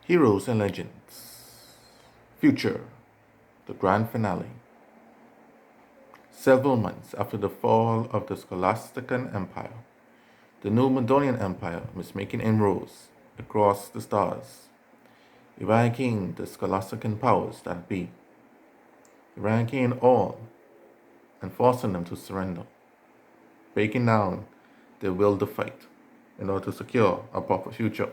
Heroes and Legends. Future. The grand finale. Several months after the fall of the Scholastican Empire, the new Macedonian Empire was making inroads across the stars, eradicating the Scholastican powers that be, eradicating all and forcing them to surrender, breaking down their will to fight in order to secure a proper future.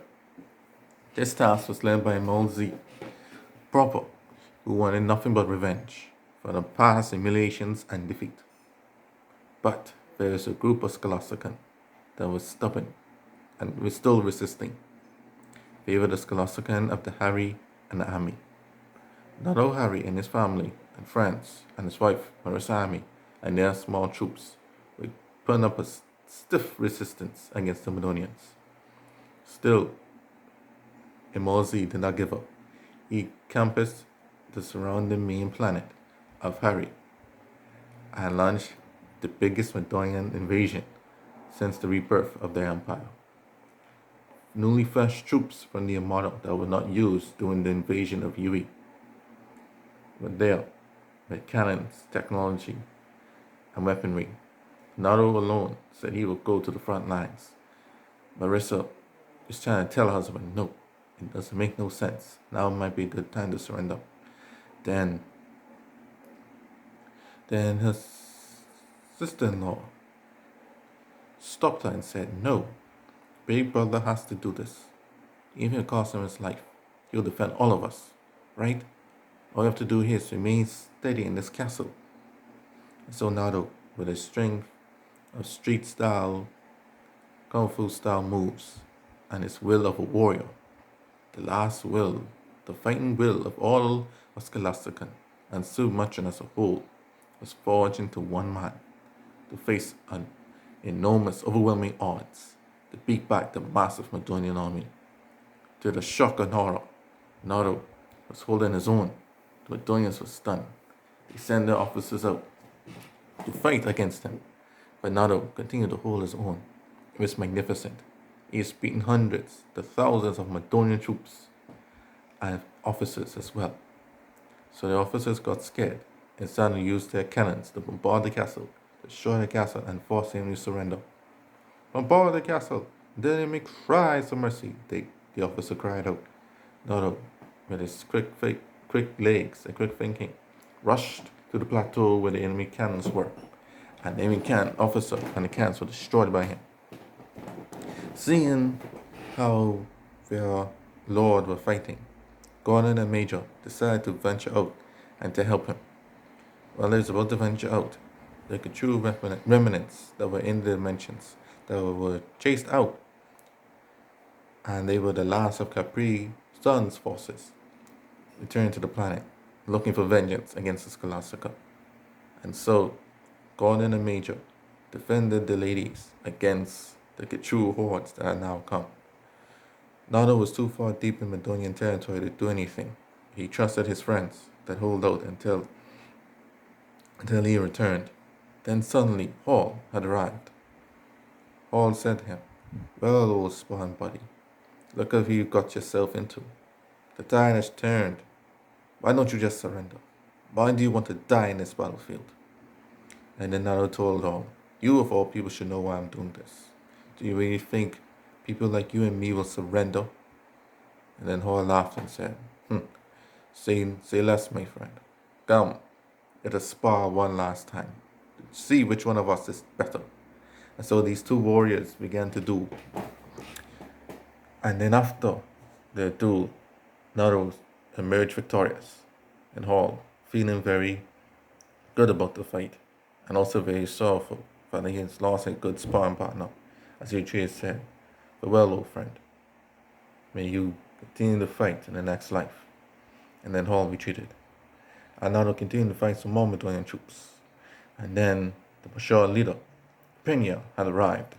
This task was led by Molzi Proper, who wanted nothing but revenge for the past humiliations and defeat. But there is a group of Scholastican that was stubborn and was still resisting. They were the Scholastican of the Harry and the Ami. Not all Harry and his family and friends and his wife Marissa Ami and their small troops were putting up a stiff resistance against the Macedonians. Still, Emolzi did not give up. He campused the surrounding main planet of Harry and launched the biggest Macedonian invasion since the rebirth of their empire. Newly fresh troops from the Armada that were not used during the invasion of UE were there with cannons, technology, and weaponry. Naruto alone said he would go to the front lines. Marissa is trying to tell her husband, no, it doesn't make no sense. Now might be a good time to surrender. Then her sister-in-law stopped her and said, no, Big Brother has to do this. Even if it costs him his life, he'll defend all of us, right? All you have to do here is remain steady in this castle. And so Naruto, with his strength of street-style, kung fu-style moves, and his will of a warrior, the last will, the fighting will of all of Scholastican and Sumatran as a whole, was forged into one man to face an enormous, overwhelming odds to beat back the massive Macedonian army. To the shock and horror, Naruto was holding his own. The Macedonians were stunned. They sent their officers out to fight against him, but Naruto continued to hold his own. It was magnificent. He has beaten hundreds to thousands of Macedonian troops and officers as well. So the officers got scared and started to use their cannons to bombard the castle, destroy the castle, and force him to surrender. Bombard the castle! The enemy cries for mercy, the officer cried out. Naruto, with his quick legs and quick thinking, rushed to the plateau where the enemy cannons were, and the enemy cannon officer and the cannons were destroyed by him. Seeing how their lord were fighting, Gordon and Major decided to venture out and to help him. While they was about to venture out, the Cthulhu remnants that were in the dimensions that were chased out, and they were the last of Capri Sun's forces, returned to the planet, looking for vengeance against the Scholastica. And so, Gordon and Major defended the ladies against the Cthulhu hordes that had now come. Naruto was too far deep in Macedonian territory to do anything. He trusted his friends that hold out until he returned. Then suddenly Hall had arrived. Hall said to him, well, old spawn buddy, look what you got yourself into. The tide has turned. Why don't you just surrender? Why do you want to die in this battlefield? And then Naruto told Hall, you of all people should know why I'm doing this. Do you really think people like you and me will surrender? And then Hall laughed and said, say less, my friend. Come, let us spar one last time. See which one of us is better. And so these two warriors began to duel. And then after their duel, Naruto emerged victorious, and Hall, feeling very good about the fight, and also very sorrowful for that he has lost a good sparring partner, as Atreus said, farewell, old friend. May you continue to fight in the next life. And then Hall retreated. And Naruto continued to fight some more Macedonian troops. And then the Bashar leader, Penya, had arrived,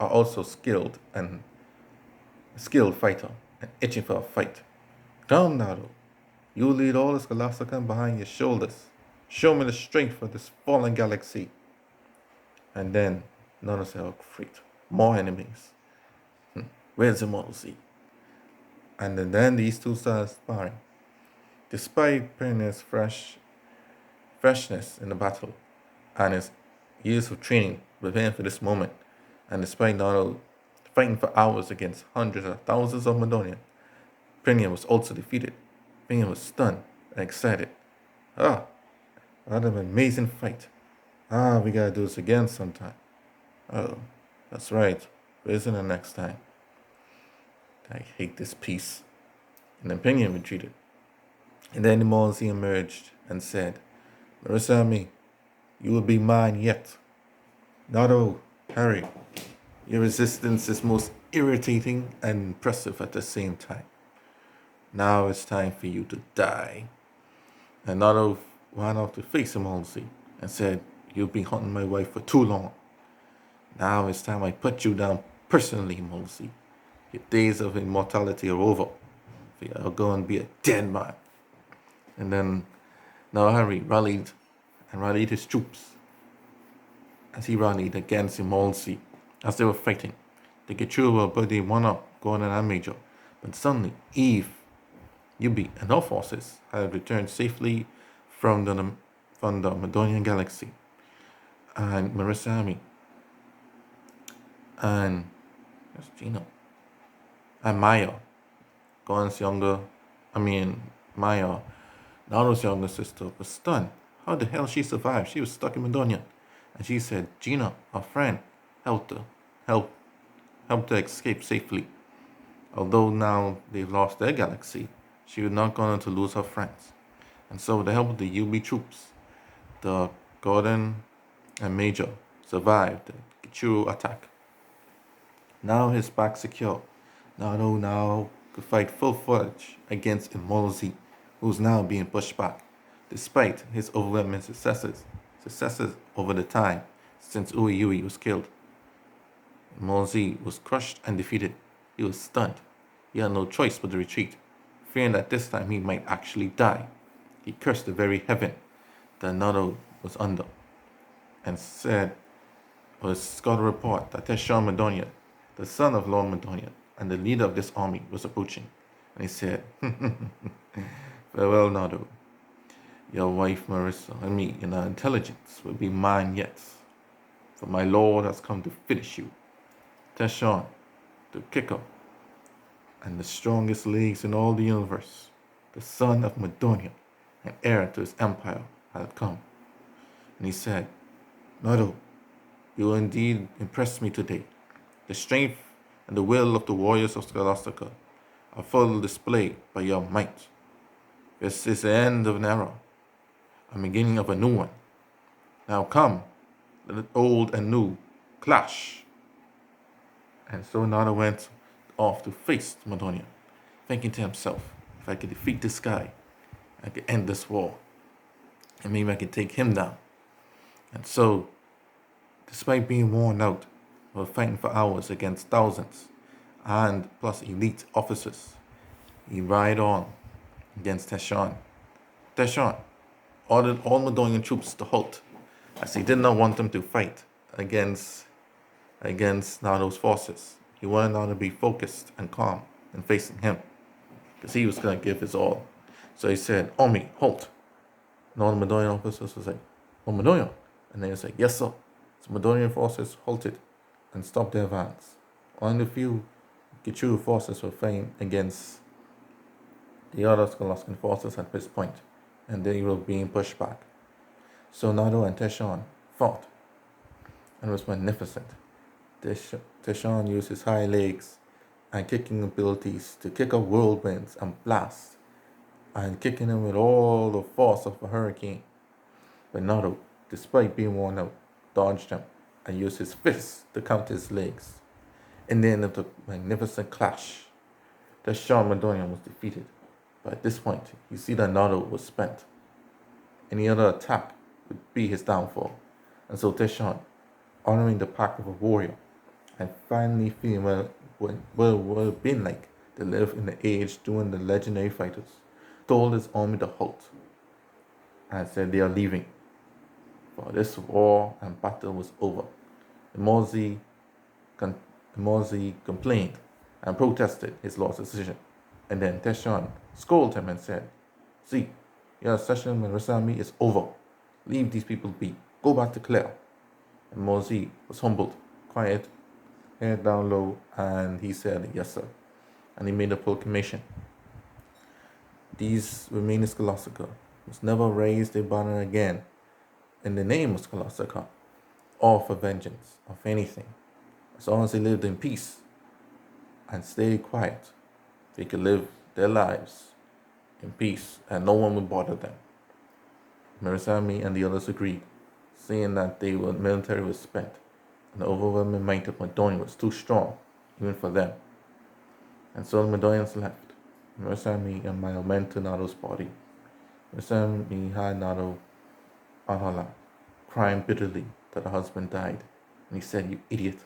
are also skilled fighter and itching for a fight. Come, Naruto, you lead all the Scholastican behind your shoulders. Show me the strength of this fallen galaxy. And then Naruto said, oh, great, more enemies. Where's the Immortal Z? And then these two started sparring. Despite Penya's freshness in the battle and his years of training preparing for this moment, and despite Naruto fighting for hours against hundreds of thousands of Madonians, Penya was also defeated. Penya was stunned and excited. Ah, what an amazing fight. Ah, we gotta do this again sometime. Oh, that's right. Where's the next time? I hate this piece. And then Penya retreated. And then the Mauzi emerged and said, Murasame, you will be mine yet. Naruto, hurry. Your resistance is most irritating and impressive at the same time. Now it's time for you to die. And Naruto ran out to face Mauzi and said, You've been hunting my wife for too long. Now it's time I put you down personally, Mauzi. Your days of immortality are over. You'll go and be a dead man. And then Naohari rallied his troops as he rallied against Imolsi. As they were fighting, the Gechuru were buddy one up, Gordon and Major. But suddenly, Eve, Yubi, and her forces had returned safely from the Madonian galaxy. And Murasame and Gino and Maya, Maya, Naruto's younger sister, was stunned. How the hell she survived? She was stuck in Madonia. And she said, Gina, our friend, helped her escape safely. Although now they've lost their galaxy, she was not going to lose her friends. And so with the help of the Yubi troops, the Gordon and Major survived the Gichuru attack. Now his back secure. Naruto now could fight full-fledged against Imolzi, who's now being pushed back, despite his overwhelming successes over the time since Ueyui was killed. Imolzi was crushed and defeated. He was stunned. He had no choice but to retreat, fearing that this time he might actually die. He cursed the very heaven that Naruto was under, and got a report that Teshon Madonia, the son of Lord Madonia, and the leader of this army, was approaching. And he said, Farewell, Naruto. Your wife Marissa and me in our intelligence will be mine yet. For my lord has come to finish you. Teshon, the kicker, and the strongest legs in all the universe, the son of Madonia, and heir to his empire, had come. And he said, Naruto, you will indeed impress me today. The strength and the will of the warriors of Scholastica are full displayed by your might. This is the end of an era, a beginning of a new one. Now come, let old and new clash. And so Naruto went off to face Madonia, thinking to himself, if I could defeat this guy, I could end this war, and maybe I could take him down. And so, despite being worn out while fighting for hours against thousands and plus elite officers, he ride on against Teshon. Teshon ordered all Madonian troops to halt, as he did not want them to fight against Naruto's forces. He wanted Naruto to be focused and calm in facing him, because he was going to give his all. So he said, Omi, halt. And all the Madonian officers was like, Oh, Madonia. And they was like, yes, sir. So Madonian forces halted and stopped their advance. Only a few Gichuru forces were fighting against the other Scholastic forces at this point, and they were being pushed back. So Naruto and Teshon fought, and it was magnificent. Teshon used his high legs and kicking abilities to kick up whirlwinds and blast, and kicking them with all the force of a hurricane. But Naruto, despite being worn out, dodged them and used his fists to counter his legs. In the end of the magnificent clash, Teshon Madonia was defeated. But at this point, you see that Naruto was spent. Any other attack would be his downfall. And so Teshon, honoring the pact of a warrior, and finally feeling what it would have been like to live in the age during the legendary fighters, told his army to halt and said they are leaving. For this war and battle was over. The Mozi complained and protested his lord's decision. And then Teshon scolded him and said, "See, your session with Rasami is over. Leave these people be. Go back to Claire." And Mosey was humbled, quiet, head down low, and he said, "Yes, sir." And he made a proclamation. These remaining Scholastica must never raise their banner again in the name of Scholastica or for vengeance of anything. As long as they lived in peace and stayed quiet, they could live their lives in peace and no one would bother them. Mirazami and the others agreed, saying that their military was spent and the overwhelming might of Macedonian was too strong even for them. And so the Macedonians left. Mirazami and Maya went to Nado's body. Mirazami had Nado on her lap, crying bitterly that her husband died. And he said, "You idiot,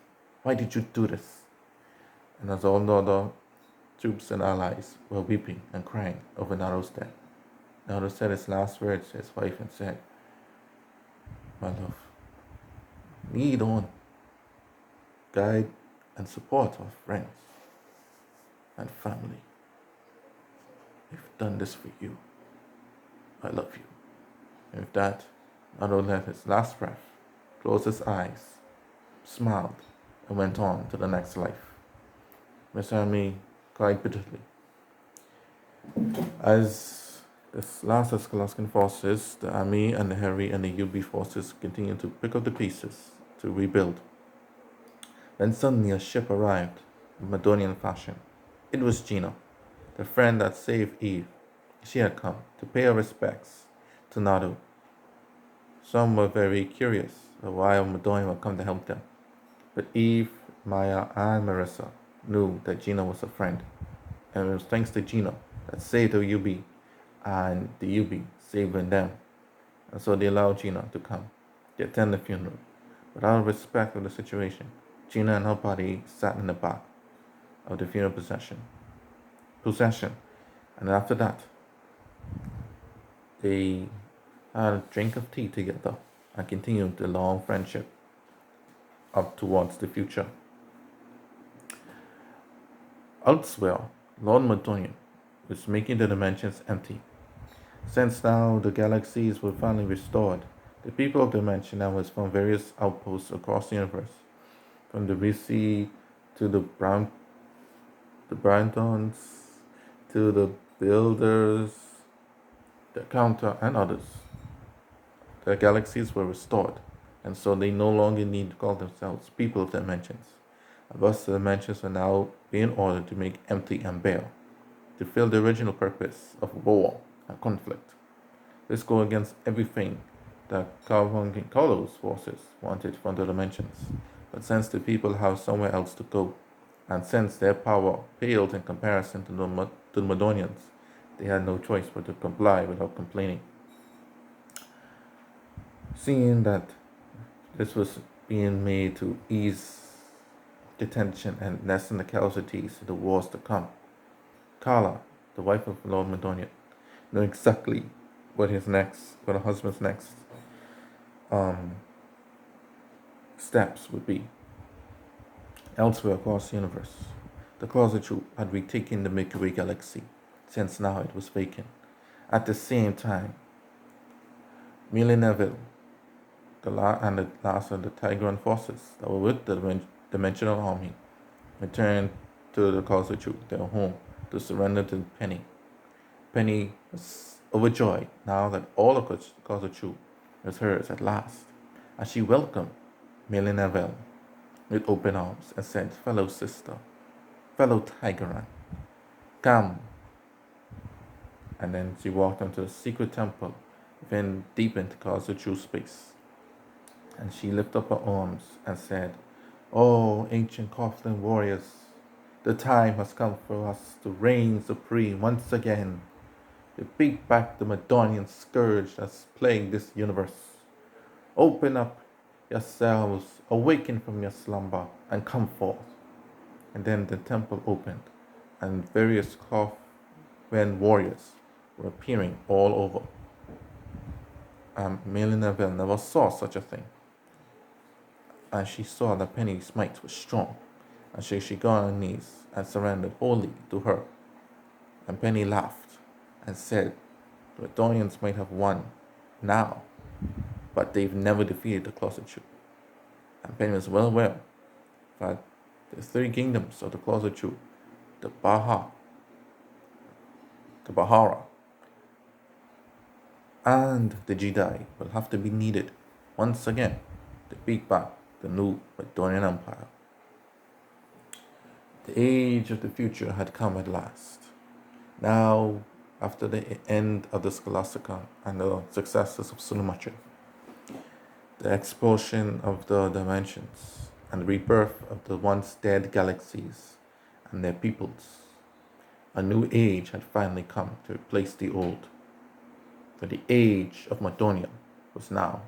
why did you do this?" And as all the other troops and allies were weeping and crying over Nado's death, Nado said his last words to his wife and said, "My love, lead on, guide and support our friends and family. We've done this for you. I love you." And with that, Nado let his last breath, closed his eyes, smiled, and went on to the next life. Miss Army cried bitterly. As the last of Scholastic forces, the army and the Harry and the UB forces continued to pick up the pieces to rebuild. Then suddenly a ship arrived in Macedonian fashion. It was Gina, the friend that saved Eve. She had come to pay her respects to Nado. Some were very curious of why Macedonian would come to help them. But Eve, Maya, and Marissa knew that Gina was a friend. And it was thanks to Gina that saved the UB and the UB saving them. And so they allowed Gina to come to attend the funeral. But out of respect for the situation, Gina and her party sat in the back of the funeral procession. And after that, they had a drink of tea together and continued the long friendship up towards the future. Elsewhere, Lord Macedonian was making the dimensions empty. Since now the galaxies were finally restored, the people of the dimension now was from various outposts across the universe, from the BC to the Brantons, to the Builders, the Counter, and others. The galaxies were restored, and so they no longer need to call themselves people of dimensions. And thus the dimensions are now being ordered to make empty and bare, to fill the original purpose of war and conflict. This goes against everything that Carlos' forces wanted from the dimensions. But since the people have somewhere else to go, and since their power paled in comparison to the Macedonians, they had no choice but to comply without complaining. Seeing that this was being made to ease the tension and lessen the casualties of the wars to come, Carla, the wife of Lord Macedonian, knew exactly what her husband's next steps would be. Elsewhere across the universe, the Closet Troop had retaken the Milky Way galaxy, since now it was vacant. At the same time, Millie Neville, the last of the Tigran forces that were with the Dimensional Army, returned to the Closet Troop, their home, to surrender to Penny. Penny was overjoyed now that all of Closet Troop was hers at last, as she welcomed Millie Neville with open arms and said, "Fellow sister, fellow Tigeran, come." And then she walked into a secret temple, then deep into Closet Troop space. And she lifted up her arms and said, "Oh, ancient Coughlin warriors, the time has come for us to reign supreme once again, to beat back the Macedonian scourge that's plagued this universe. Open up yourselves, awaken from your slumber, and come forth." And then the temple opened, and various Coughlin warriors were appearing all over. Millie Neville never saw such a thing. And she saw that Penny's might was strong, and so she got on her knees and surrendered wholly to her. And Penny laughed and said the Redonians might have won now, but they've never defeated the Closet Troop. And Penny was well aware that the three kingdoms of the Closet Troop, the Bahara, and the Jedi will have to be needed once again to beat back the new Redonian Empire. The age of the future had come at last. Now, after the end of the Scholastica and the successes of Sunamatra, the expulsion of the dimensions and the rebirth of the once dead galaxies and their peoples, a new age had finally come to replace the old. For the age of Madonia was now